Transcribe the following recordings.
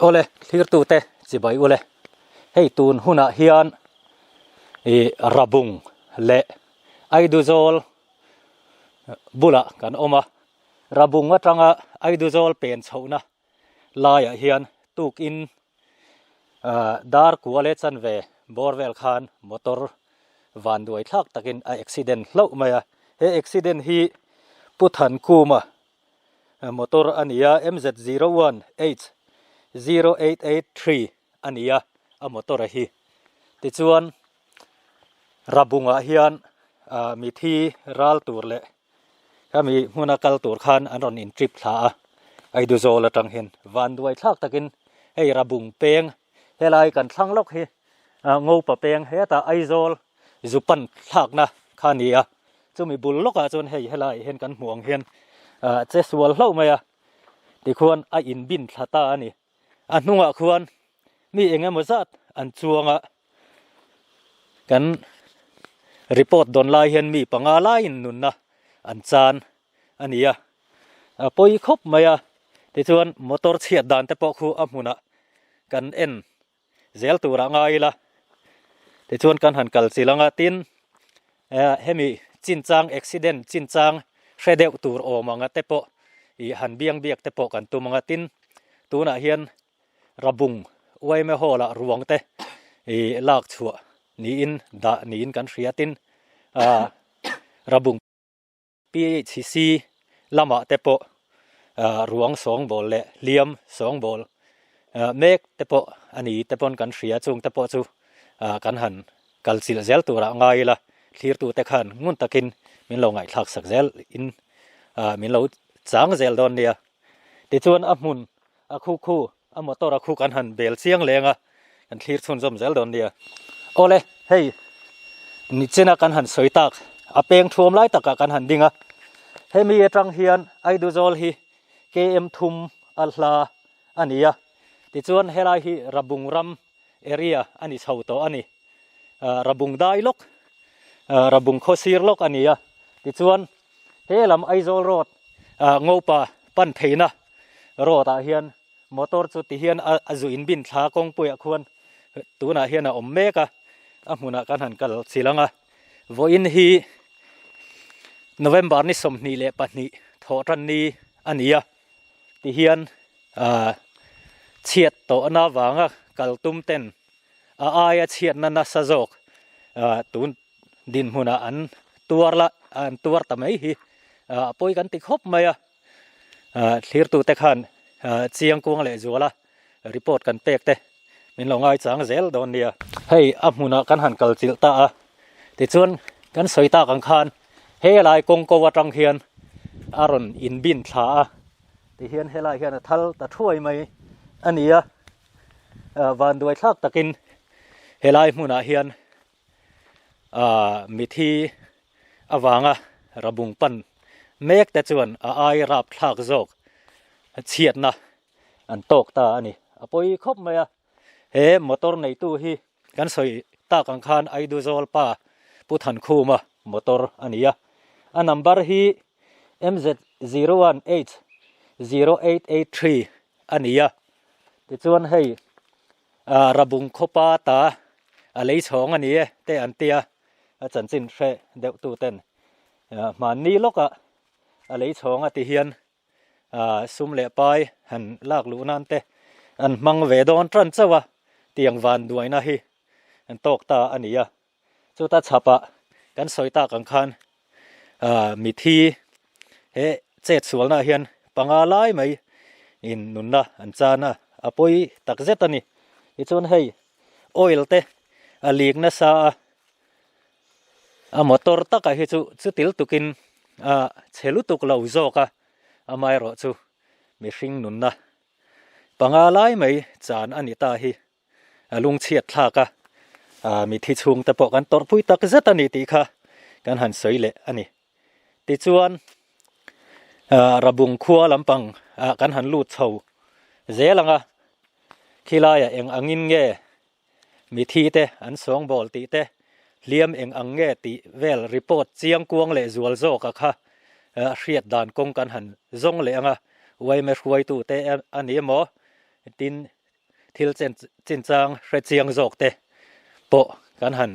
ole thlir tu te chi bai ole hei tun huna hian rabung le aiduzol bula kan oma rabung atanga aiduzol pen chhona laya hian tuk in dar kuale chan ve borwel khan motor van duai thak takin a accident hlo maya he accident hi puthan kuma motor ania MZ01H 0883 ania a motor hi ti chuan rabunga hian mi thi ral tur le kami huna kal tur khan anon in trip thla aiduzol atang hen van duai thak takin hei rabung peng helai kan thlang lok hi ngô pa peng heta aizol zupan thak na khania chumi bul loka chon hei helai hen kan muang hian che sual hlo maya ti khuan a in bin thata ani anunga khuan mi engemaw zat an chuanga kan report don lai hian mi panga lain nunna an chan ania poi khop maya ti chuan motor chhiat dan te pawh khu a hmuna kan en zel tura ngai la ti chuan kan han kal chilanga tin hemi chinchang accident chinchang hredeu tur omanga te pawh I han biang biak te pawh kan tumanga tin tuna hian rabung uaime hola ruang te lak chhuah ni in da ni in kan hriatin rabung PHC lama te pawh ruang song bol le liam song bol mek te pawh ani te pon kan hria chung te pawh chu kan han kal chil zel tura ngai la thlir tu te khan ngun takin min lo ngai thak sak zel in min lo chang zel don nia ti chuan a hmun a khu a motor a khu kan han bel chiang lenga kan thlir chhun zom zel don nia ole hei ni chena kan han soitak a peng thuam lai taka kan han dinga hemi atang hian aiduzol hi KM thum alhla ania ti chuan helai hi rabung ram area ani chhoto ani rabung dai lok rabung khosir lok ania ti chuan helam aizol road ngopa pan theina road a hian motor chu ti hian azu in bin thla kong puya khuan tuna hian a ommeka a hmuna kan han kal chilanga voin hi November ni somni le pahni thoran ni ania ti hian chiat to na wanga kaltum ten aya chiat na na sajok tun din huna an tuarla an tuar tamai hi poi kan ti khop maya thlir tu te khan chiang kuang le zuala report kan pek te min lo ngai chang zel don nia hei a hmuna kan han kal chil ta ti chuan kan soita kan khan helai kong ko watang hian aron in bin thla ti hian helai hian thal ta thuai mai ania van duai thak takin helai hmuna hian mi thi awanga rabung pan mek te chuan ai rap thak zok chiat na an tok ta ani apoi khop maya he motor nei tu hi kan soi ta kan khan aiduzol pa puthan khuma motor ania a number hi MZ01H 0883 ania ti chuan hei rabung khopa ta a lei chhong ani te an tia a chanchin hre deuh tu ten man ni loka a lei chhong a ti hian sum le pai han lak lu nan te an mang ve don tran chawa tiang van duai na hi an tok ta ania chu ta chapa kan soita kan khan mi thi he che chual na hian panga lai mai in nunna an chana apoi tak zet ani I chon hei oil te a lik na sa a motor taka hi chu til tukin chhelu tuk lo zoka amai ro chu mi hring nunna panga lai mai chan ani ta hi lung chiat thlaka mi thi chung te pawh kan tor pui tak zet ani ti kha kan han soile ani ti chuan rabung khua lampang kan han lut chho zelanga khilaya eng angin nge mi thi te an song bol ti te liam eng ang nge ti vel report chiang kuang le zual zo ka kha hriat dan kong kan han zong le anga wai me hruai tu te ani mo tin thil chen chang hre chiang jok te po kan han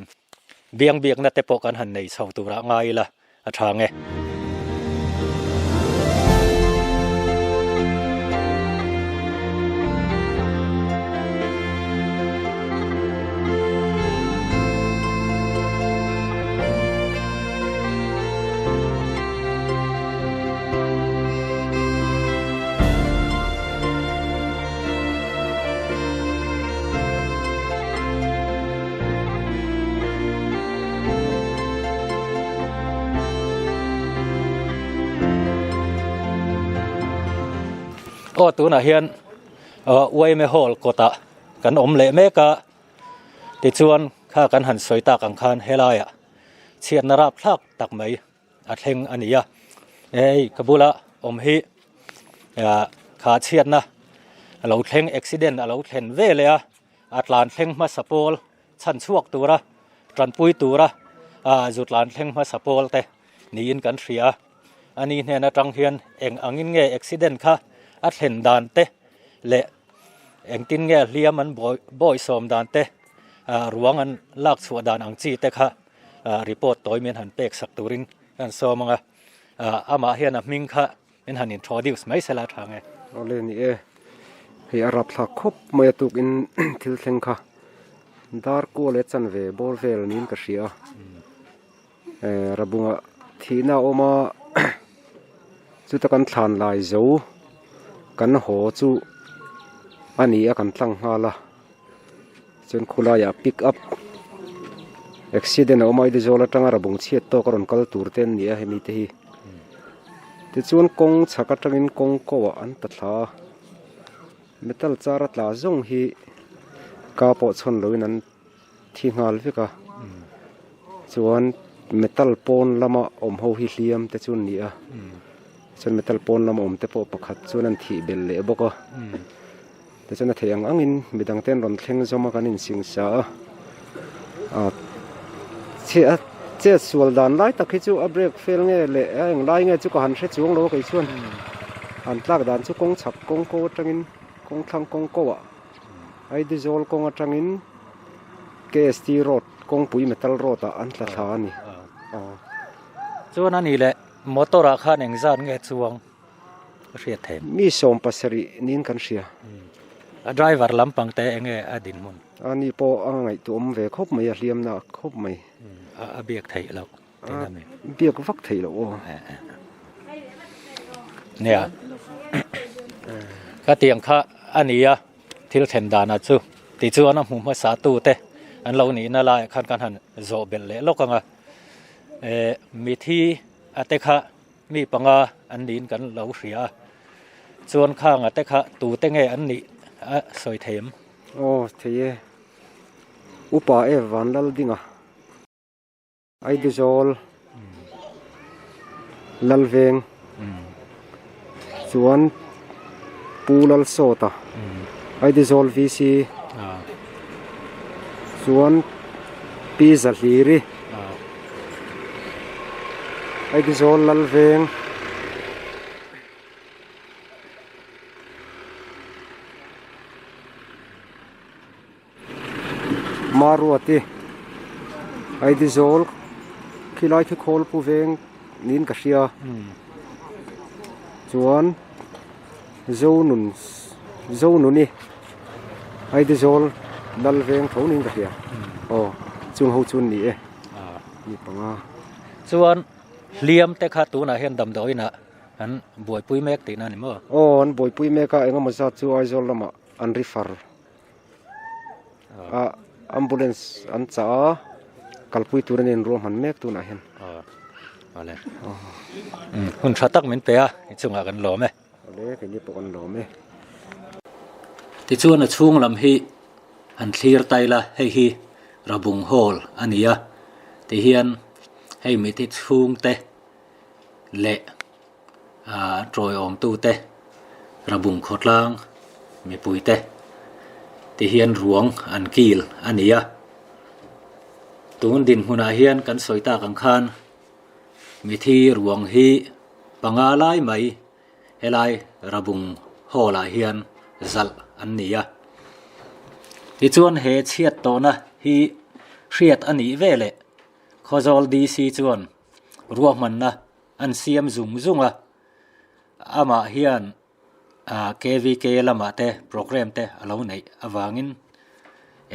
biang biak na te po kan han nei sau tura ngai la a thange o tu na hian wai me hol kota kan om le me ka ti chuan kha kan han soi tak ang khan helaya chiat na rap thak tak mai a thleng ania ei kabula om hi kha chiat na alo thleng accident alo thlen ve le a atlan thleng ma sapol chan chuak tura tran pui tura zutlan thleng ma sapol te ni in kan thria ani hne na tang hian eng angin nge accident kha a thlen dan te le eng tin nge hliam an boy som dan te ruang an lak chhuah dan ang chi te kha report toy men han pek sak turin kan somanga ama hian a hming kha men han introduce mai sela thange ole ni e hi arab thla khop mai tuk in thil thleng kha dar ko le chan ve bor vel nin ka hria rabunga thina oma chu ta kan thlan lai zo kan ho chu ani a kan tlang hala chun khula ya pick up accident o mai de zola tanga rabung chiat to karon kal tur ten ni a hemi te hi ti chun kong chhaka tangin kong ko an ta thla metal chara tla zong hi ka po chhon loin an thi ngal veka chuan metal pon lama om ho hi hliam te chun ni a chun metal pon lama om te po pakhat chun an thi bel le boko te chun a theyang angin midang ten ron thleng zoma kan in sing sa che sual dan lai tak hi chu a break fail nge le eng lai nge chu ka han hre chuang lo kai chuan an tlak dan chu kong chhak kong ko tangin kong thlang kong ko wa ai di zol kong atangin KST road kong pui metal road a an tla tha ani chuan ani le motora khan eng zan nge chuang hriat them mi som pasari nin kan hria a driver lampang te enge adin mun ani po angai tu om ve khop mai a hliam na khop mai a biak thei lo tenami biak vak thei lo nia ka tiang kha ania thil then dana chu ti chuan a hmu ma sa tu te an lo ni na lai khan kan han zo bel le lokanga mi thi ate kha mi panga an din kan lo hria chuan khang ate kha tu te nge an ni soi them theye upa e van lal dinga ai de zol lal veng chuan pulal sota ai de zol vc chuan pizza hliri ai de zol lal veng maruati ai di zol khilai khi khol pu veng nin ka hria chuan zo nun ni ai di zol dal veng tho nin ka hria chung ho chun ni ni panga chuan hliam te kha tu na hian dam doina an boi pui mek ti na ni mo an boi pui meka enga ma chu ai zol lama an refer ambulance an cha kalpui turin ro man mek tu na hen ale hun thatak min pe a chunga kan lo me ale ke ni pon lo me ti chuan a chung lam hi an thlir taila hei hi rabung hol ania ti hian hei mi ti chung te le troi om tu te rabung khotlang mi pui te ti hian ruang an kil ania tun din huna hian kan soita kang khan mi thi ruang hi panga lai mai helai rabung hola hian zal an nia ti chuan he chiat to na hi riat ani vele khozol DC chuan ruah man na an siam zunga ama hian KVK lama te program te alo nei awangin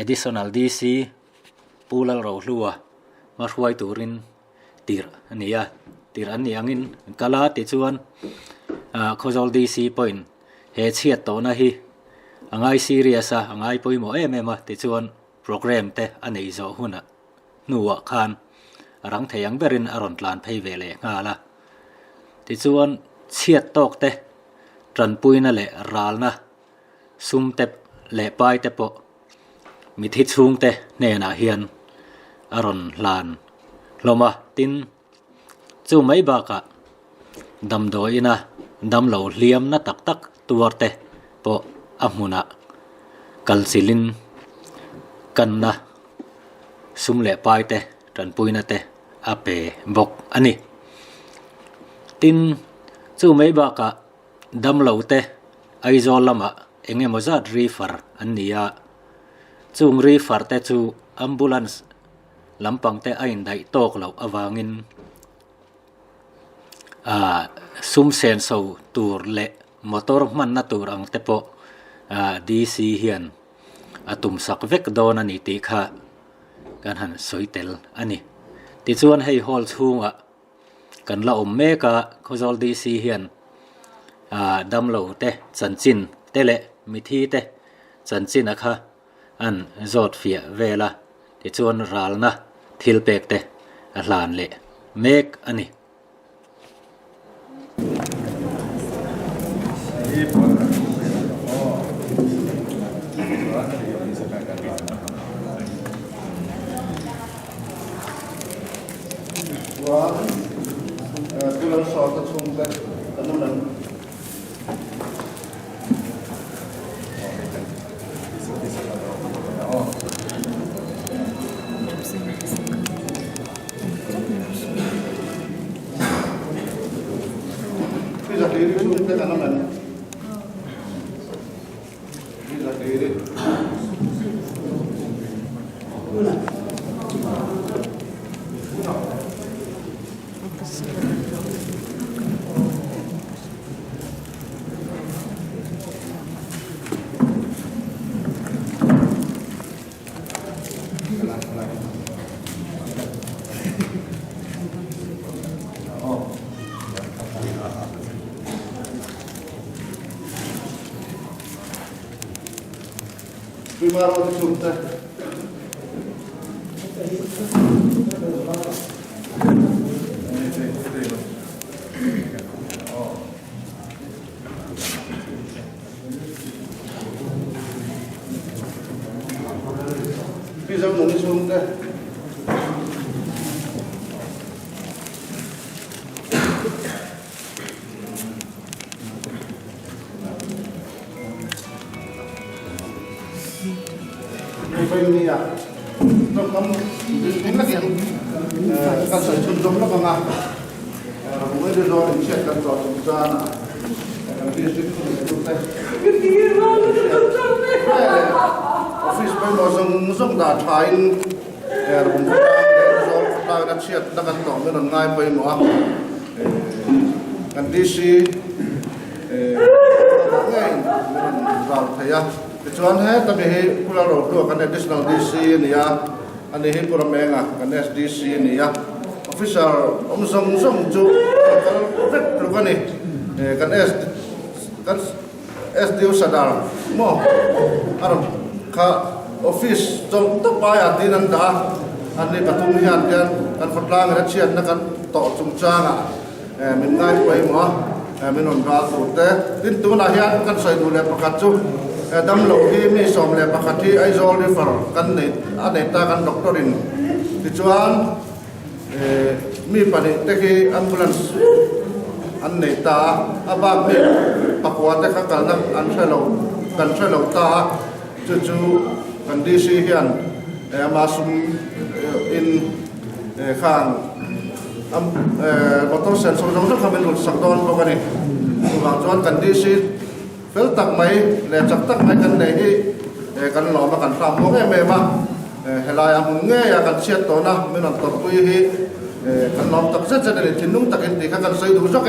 additional DC pulal ro hlua ma hruai turin tir ania tir an niangin kala ti chuan khozol DC point he chiat to na hi angai serious angai poimo em ti chuan program te anei zo huna nuwa khan rang theyang berin aron tlan phei vele ngala ti chuan chiat tok te tran puina le ralna sum te le pai te po mi thi chung te ne na hian aron lan loma tin chu mai ba ka dam do ina dam lo hliam na tak tak tuarte po amuna kalsilin kanna sum le pai te tran puina te ape bok ani tin chu mai ba ka dam lo te aizol lama enge mozat refer ania chung refer te chu ambulance lampang te ain dai tok lo awangin sum sen so tur le motor man na tur ang te po DC hian atum sak vek don ani ti kha kan han soitel ani ti chuan hei hall chunga kan la om meka khozol DC hian dam lo te chanchin te le mithi te chanchin akha an zot fia vela ti chuan ralna thil pek te a hlan le mek ani tulang sort at sungkat ano lang bisa diri sungkat ano lang bisa diri primero de sungkat bisa mungkin sungkat ini ya, untuk kamu ini lagi kan saya cenderung lah bang mungkin dia orang cek kan soal sana, kan dia sedikit itu teh. Office pun langsung dah train, rumah soal kita kan cek dengan tong dengan ngai pun mau, kan DC, ngai dengan ral saya. Kecuali tapi pulau rodo kan additional DC ni ya, ane pura menga kan SDC ni ya, official omsong tu kalau vet tu kan ni kan SDU sadar, mo, aram ka office jom tu payah di nanda, ane patungian dia kan perlang racian nak kan tok cungcanga, mengai pay mo, menon gal tu tin tu nahian kan saya dulu perkacu. Dam lo hi mi som le pakati ai zol ni far kan nei ane ta kan doktorin ti chuan mi pani te ki ambulance an nei ta aba mi pakwa te kha kal na an thelo ta chu kan DC hian ma sum in khang motor sensor jong kha men sak don ko kani wang chuan kan DC fel tak mai le chak tak mai kan nei hi kan lo ma kan tam mo me ma helai amun nge ya kan siat to na min an tor pui hi kan nom tak se chen ni thinung takin ti kan sei du jok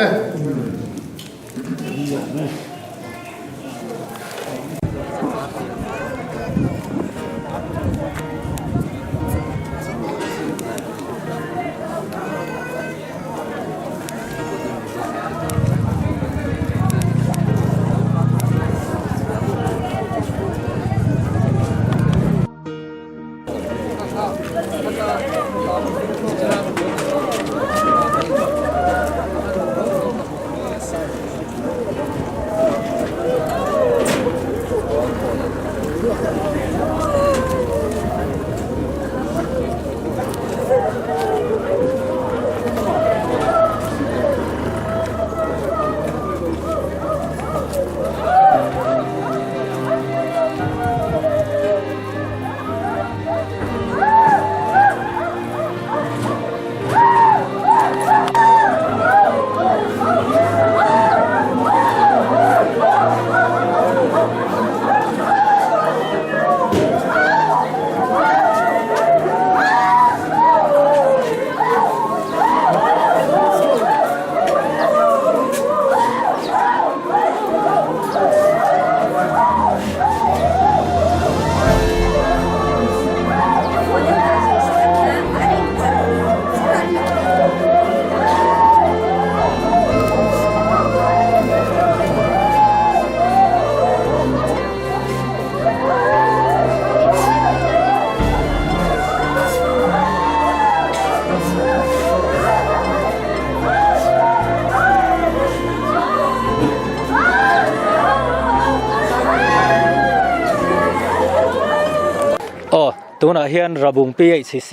tuna hian rabung PHCC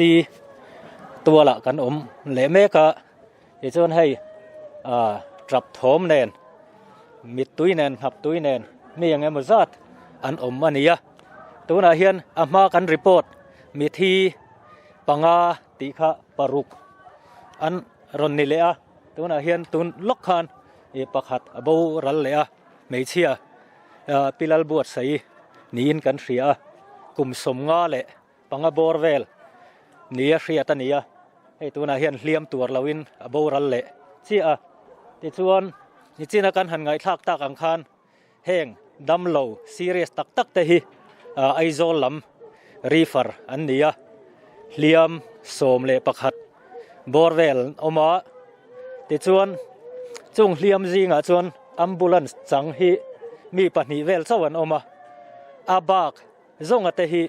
ตัวละกันเลเมกะอีจนให้จับถมแนนมิดตุยแนนหับตุยแนนมีอย่างไงมุจัดอันอันนี้ตัวน่ะเฮียนมากันรีพอร์ตมีที่ปังอาติขะปารุกอันรอนนี่เลยตัวน่ะเฮียนตุนล็อกคันปักหัดบูรัลเลยไม่เชียปิลลบวชใส่นีนกันเสียกุมสมงาเลยปังอาบอร์เวลนี่เสียตันนี่ให้ตัวน่ะเฮียนเลี้ยมตัวเราวินบูรัลเลยเชียที่ชวนนี่จีนักการหันไงทักตักอังคารแห้งดำโลซีเรียสตักเตหิไอโซลัมรีฟาร์อันนี้เลี้ยมโสมเลปักหัดบอร์เวลออกมาที่ชวนจงเลี้ยมจิงชวนอัมบูลันส์จังฮีมีปัญหาเวลสวรรค์ออกมาอาบักจงอัตหิ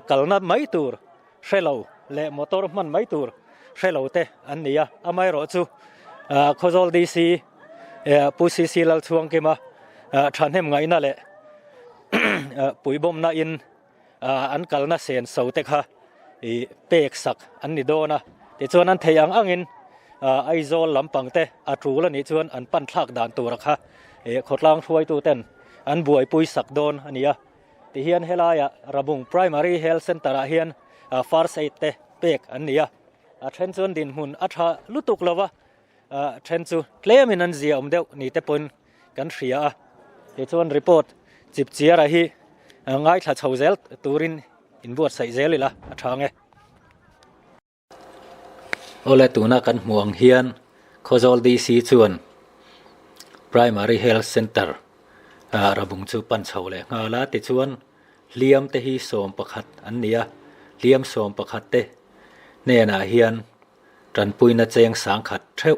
กัลนัดไม่ตูร์เชลล์เลมอเตอร์มันไม่ตูร์เชลล์เตอันนี้ไม่รู้จูโคจลดีซีผู้ซีซีลลช่วงกี่มาฉันเห็นไงนั่นแหละปุ๋ยบ่มน่าอินอันกัลน่าเสียนเสาเตค่ะเปกสักอันนี้โดนะแต่ชวนอันเทียงอังอินไอโซลำปังเตอัตรูแล้วนี่ชวนอันปั้นทักด่านตัวรักค่ะขดล่างช่วยตัวเต้นอันบวยปุ๋ยสักโดนอันนี้ที่เฮียนเฮลายระบุง primary health center เฮียนfar sideเตเปกอันนี้เทรนชวนดินหุ่นอัฐลุตุกเลวะเทรนจูเคลมินันเสียเดียวนี่เตปนกันเสียที่ชวนรีพอร์ตจิบเจียระฮีง่ายถ้าชาวเซลตูรินอินบวชใส่เซลเลยละทางไงโอเลตูนักกันห่วงเฮียนโคจลดีซีชวน primary health center ระบุงจูปันเฉาเลยงาลาติชวนเลี้ยมเตฮีโสมประคัดอันนี้เลี้ยมโสมประคัดเตเนน่าเฮียนรันปุยนาเจงสังขัดเท่า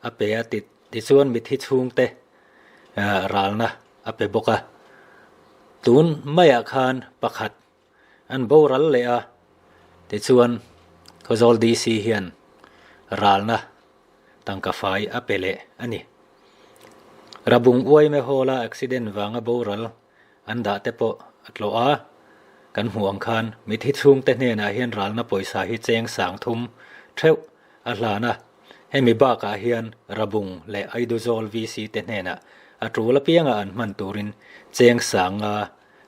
อเปยติดที่ชวนมิทิชุงเตรัลนะอเปบกะตุนไม่อาคารประคัดอันโบรัลเลยที่ชวนเขาจอลดีซีเฮียนรัลนะตั้งกาไฟอเปเลอันนี้ระบุงอวยไม่โหละอุบิเหตุวางโบรัลอันดาเตปอัตโลกันห่วงคันมิทิชุงเตเนน่าเฮียนรัลนะปอยสาหิเจงสังทุมเท่าอัลลานะให้มีบ้ากาเฮียนระบุงและไอดูโซลวีซีเตเนน่ะอัตรูละเพียงอันมันตูรินเจงสัง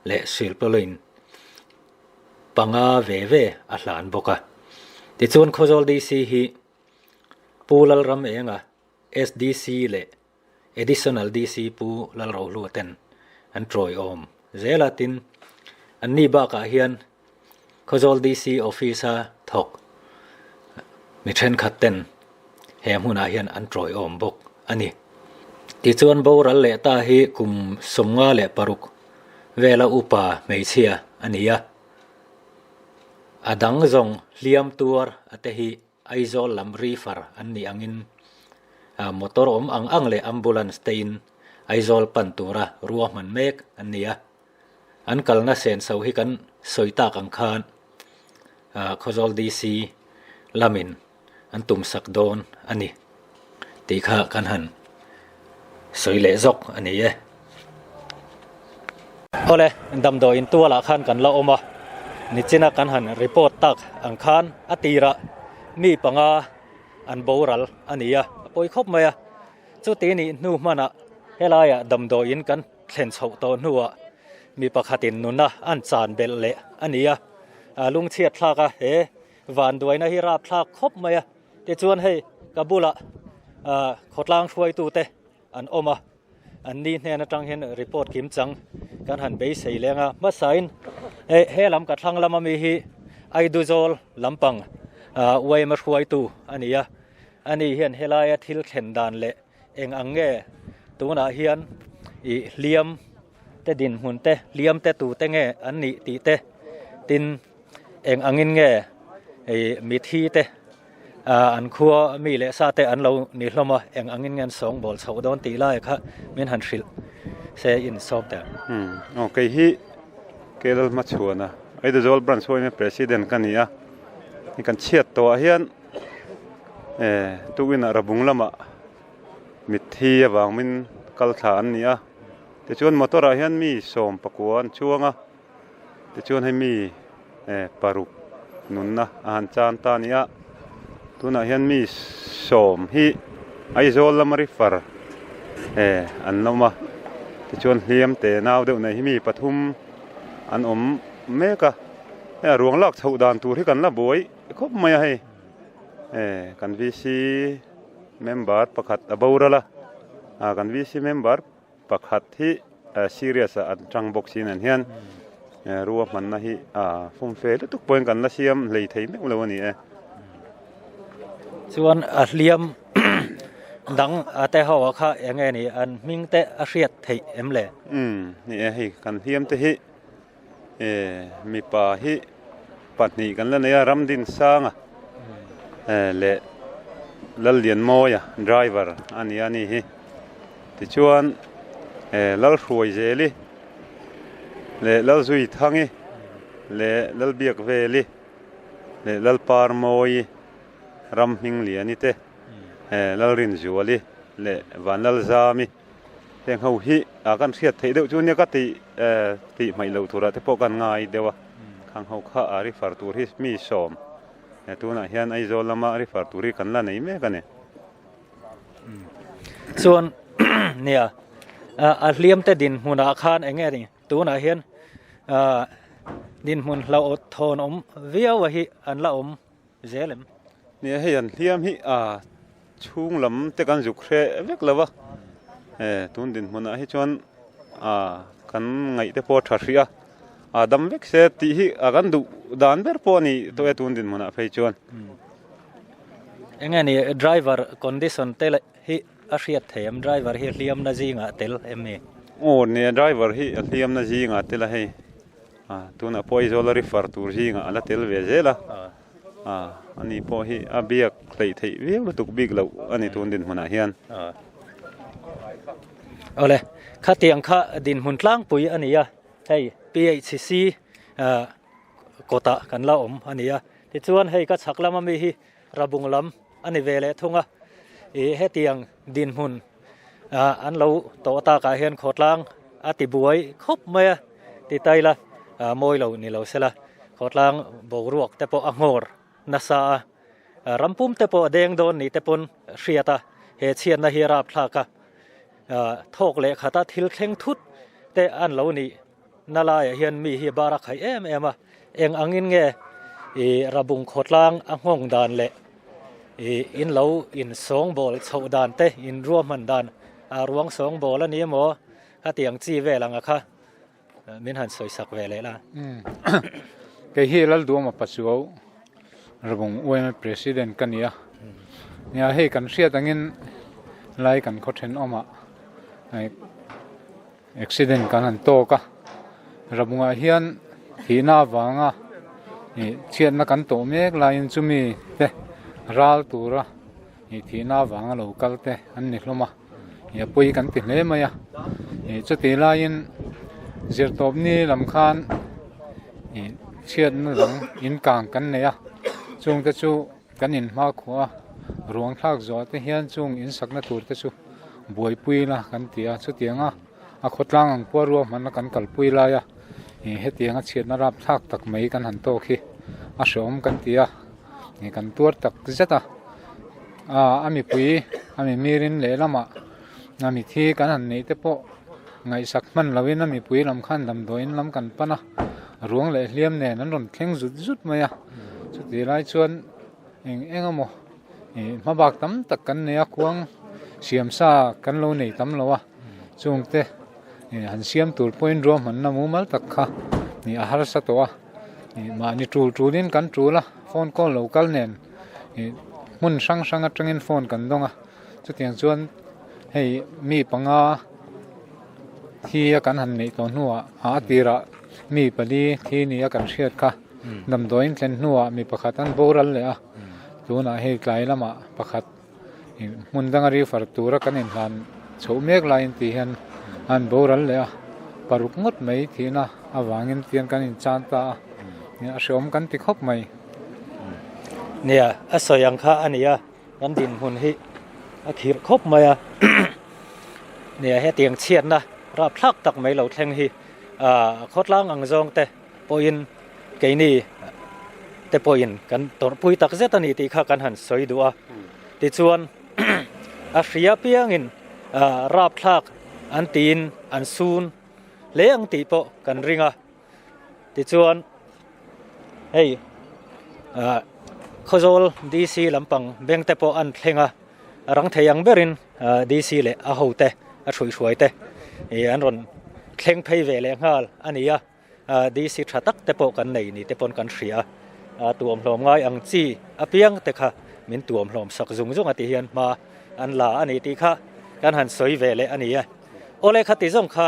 และศิลปลินปังเวอัลลานบกะที่ชวนโคจลดีซีฮีปูลลรำเองSDC และ additional DC ปูลลเราลูเต็นอันทรอยอมเจลาติน อันนี้บ้าก็เฮียนKhozol DC officer thok mi then khaten he huna hian an troi om bok ani ti chuan boral le ta hi kum somnga le paruk vela upa meichhia ania adang zong liam tur ate hi aizol lam river anni angin motor ang le ambulance tein aizol pantura ruah man mek ania an kalna sen so hi kan soita kang khan Khozol DC lamin an tum sak don ani ti kha kan han soi le zok ani ye ole dam do in tua la khan kan la oma ni china kan han report tak ang khan atira mi panga an boral ani ya poi khop maya chu ti ni nu mana helaya dam do in kan thlen chho to nuwa mi pakhatin nuna an chan bel le ania lung chiat thlaka he van duaina hi rap thlak khop maya te chuan hei kabula khotlang hruai tu te an oma an ni hne atang hen report kim chang kan han be sei lenga ma sain he lam ka thlang lama mi hi aiduzol lampang wai ma hruai tu ania ani hian helaya thil thlen dan le eng ange tuna hian I liam te din hun te liam te tu te nge an ni ti te tin eng angin nge mi thi te an khua mi le sa te an lo ni hloma eng angin ngan song bol chho don ti lai kha min han hril se in sob da okay hi kelal ma chuana ai de zol branch hoi me president kania ni kan chiat to hian tuwin rabung lama mi thi awang min kal tha an nia te chuan motor a hian mi som pakuan chuanga te chuan he mi paruk nunna an chan ta nia tuna hian mi som hi aizol lamari far an noma te chuan hliam te naw deuh nei hi mi pathum an om meka ruang lak chho dan tur hi kan la boi khop maya hei kan VC member pakhat abaurala kan VC member pakhat hi serious an tang boxin an hian ruwa man na hi fum fe le tuk point kan la siam lei thei me ulawani chuan a hliam dang ate hawa kha enge ni an ming te a hriat thei emle ni hi kan hliam te hi mi pa hi patni kan la neya ramdin sanga le lalian moya driver ani hi ti chuan lal hruai zeli le lal zui thangi le lal biak veli le lal par moi ram hing liani te lal rin zuali le van lal zami teng ho hi akan thiat thei deuh chu nia ka ti mai lo thura te po kan ngai dewa khang ho kha ari far tur hi mi som tuna hian ai zol lama ari far turi kan la nei me kane chuan nia a hliam te din huna khan enge ri tuna hian din hun la ot thon viawa hi an la zelem nia hian hliam hi chung lam te kan juk hre vek lawa tun din huna hi chuan kan ngai te po thahria dam vek se ti hi agan du dan ber po ni to tun din huna phei chuan enge ni driver condition te hi a hriat them driver hi hliam na jinga tel emme ne driver hi hliam na jinga tel hei tuna poi zolari far tur jinga ala tel ve zela ani po hi abiak thei thei ve tuk big lo ani tun din huna hian ole khatiang kha din hun tlang pui ania hei PHCC kota kan la ania ti chuan hei ka chaklama mi hi rabung lam ani vele thunga hetiang din hun an lo to ta ka hian khotlang ati buai khop maya ti taila moi lo ni lo sela khotlang boruak te po angor nasa rampum te po deng don ni te pon hriata he chian na hi rap thlaka thok le khata thil thleng thut te an lo ni nalai hian mi hi bara khai em eng angin nge rabung khotlang angong dan le in lo in song bol chho dan te in ruam man dan ruang song bol ani mo atiang chi velanga kha min han soi sak ve le la cái hi lal du mà bắt chuo rabung UM president kania nia hei kan sia tangin lai kan kho then oma ai accident kan han to ka rabunga hian thina wanga ni chian na kan to mek lain chumi te ral tura ni thina wanga local te an ni hloma ya pui kan ti hle maya ni chuti lain zir top ni lam khan ni chian na lang in kang kan ne ya chung te chu kan in ma khuwa ruang thak zo te hian chung in sakna tur te chu boi pui la kan tia chu tianga a khotlang ang po ro man kan kal pui la ya he tianga chiat na rap thak tak mai kan han to khi a som kan tia ni kan tur tak zeta ami pui ami mirin le lama ami thi kan han nei te po ngai sak man lawin ami pui lam khan lam doin lam kan pana ruang le hliam ne nan ron thleng zut zut maya chu ti lai chuan engamo ma bak tam tak kan ne a kuang siam sa kan lo nei tam lo wa chung te han siam tur point ro man na mu mal tak kha ni a har sa to wa ni ma ni trulin kan trula phone call local nen mun sang atangin phone kan donga chu tiang chuan hei mi panga thi kan han nei to nuwa a tira mi pali thi ni a kan hriat kha dam doin tlen nuwa mi pakhatan boral le a tuna hei klai lama pakhat mun dangari far tura kan in han chho mek lain ti hian an boral le a paruk ngot mai thina awangin tian kan in chanta ni a shom kan ti khop mai nia a soyang kha ania kan din hun hi a khir khop maya nia he tiang chiat na ra thlak tak mai lo thleng hi khotlang ang zong te poin ke ni te poin kan tor pui tak zeta ni ti kha kan han soi duwa ti chuan a hria piang in rap thlak an tin an sun le ang ti po kan ringa ti chuan hei khozol DC lampang beng te po an thlenga rang theyang berin DC le a hote a thui te an ron thleng phei ve le ngal ania DC thatak te po kan nei ni te pon kan hria tuam hlom ngai ang chi apiang te kha min tuam hlom sak zung ati hian ma an la ani ti kha kan han soi ve le ania ole kha ti zong kha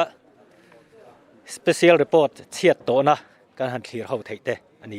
special report chiat to na kan han thlir ho theite ani